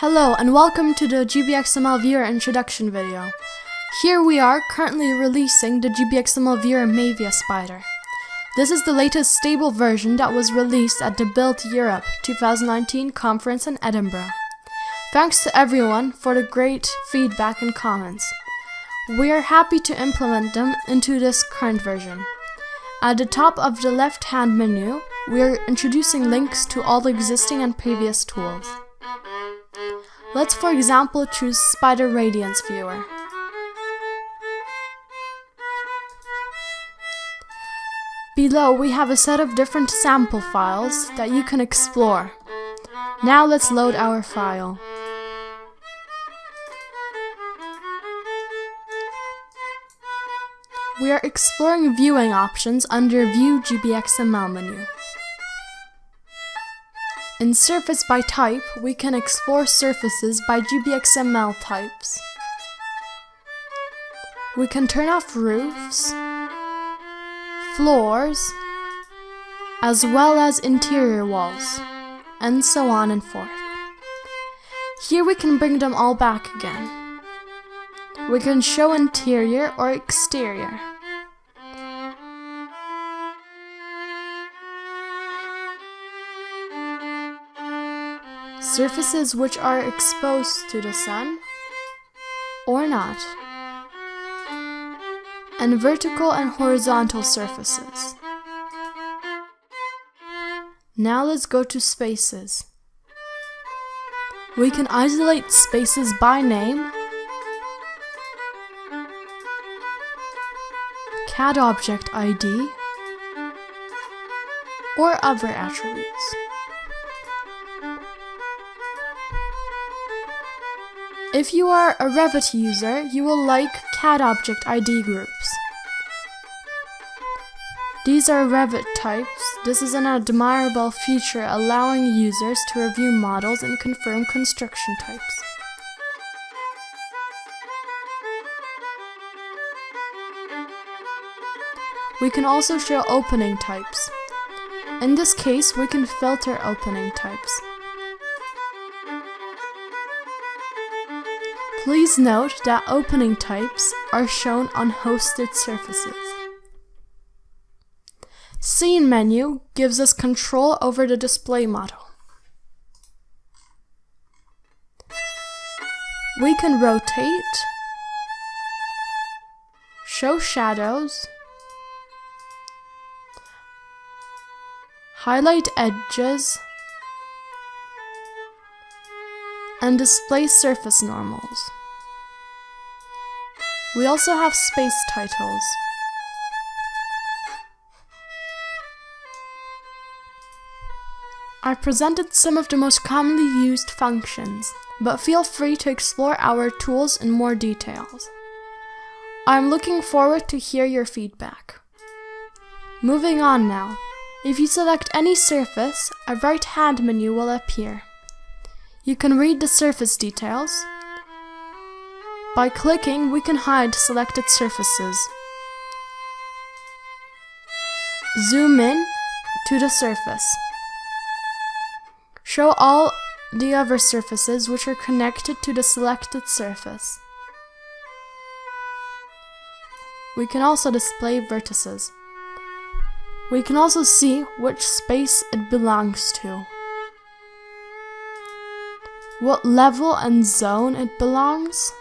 Hello and welcome to the gbXML viewer introduction video. Here we are currently releasing the gbXML viewer Maevia Spider. This is the latest stable version that was released at the Build Europe 2019 conference in Edinburgh. Thanks to everyone for the great feedback and comments. We are happy to implement them into this current version. At the top of the left-hand menu, we are introducing links to all the existing and previous tools. Let's, for example, choose Spider Radiance Viewer. Below, we have a set of different sample files that you can explore. Now let's load our file. We are exploring viewing options under View gbXML menu. In Surface by Type, we can explore surfaces by gbXML types. We can turn off roofs, floors, as well as interior walls, and so on and forth. Here we can bring them all back again. We can show interior or exterior. Surfaces which are exposed to the sun or not, and vertical and horizontal surfaces. Now let's go to spaces. We can isolate spaces by name, CAD object ID, or other attributes. If you are a Revit user, you will like CAD object ID groups. These are Revit types. This is an admirable feature allowing users to review models and confirm construction types. We can also show opening types. In this case, we can filter opening types. Please note that opening types are shown on hosted surfaces. Scene menu gives us control over the display model. We can rotate, show shadows, highlight edges, and display surface normals. We also have space titles. I presented some of the most commonly used functions, but feel free to explore our tools in more details. I'm looking forward to hear your feedback. Moving on now. If you select any surface, a right-hand menu will appear. You can read the surface details. By clicking, we can hide selected surfaces. Zoom in to the surface. Show all the other surfaces which are connected to the selected surface. We can also display vertices. We can also see which space it belongs to, what level and zone it belongs.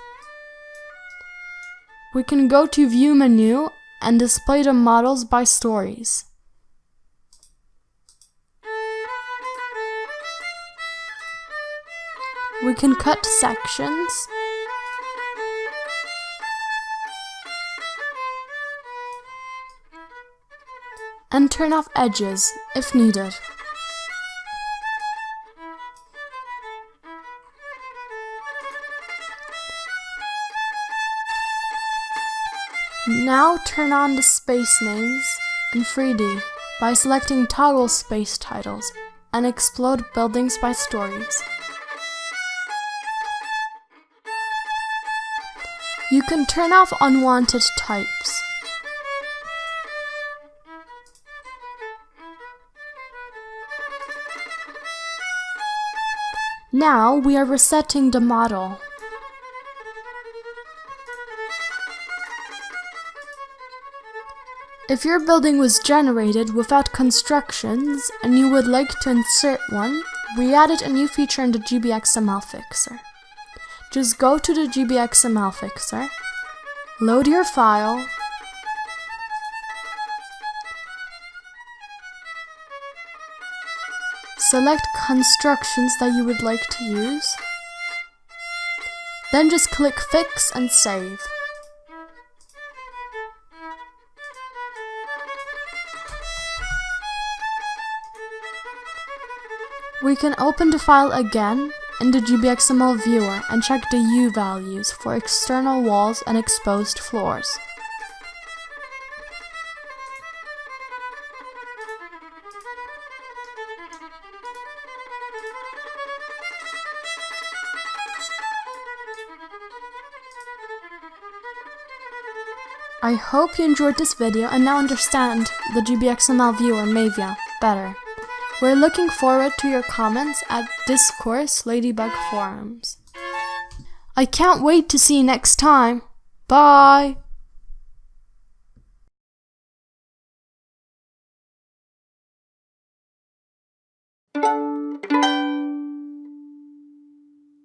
We can go to View menu and display the models by stories. We can cut sections, and turn off edges if needed. Now turn on the space names in 3D by selecting Toggle Space Titles and explode buildings by stories. You can turn off unwanted types. Now we are resetting the model. If your building was generated without constructions and you would like to insert one, we added a new feature in the gbXML fixer. Just go to the gbXML fixer, load your file, select constructions that you would like to use, then just click Fix and Save. We can open the file again in the gbXML viewer and check the U values for external walls and exposed floors. I hope you enjoyed this video and now understand the gbXML viewer Maevia better. We're looking forward to your comments at Discourse Ladybug Forums. I can't wait to see you next time. Bye!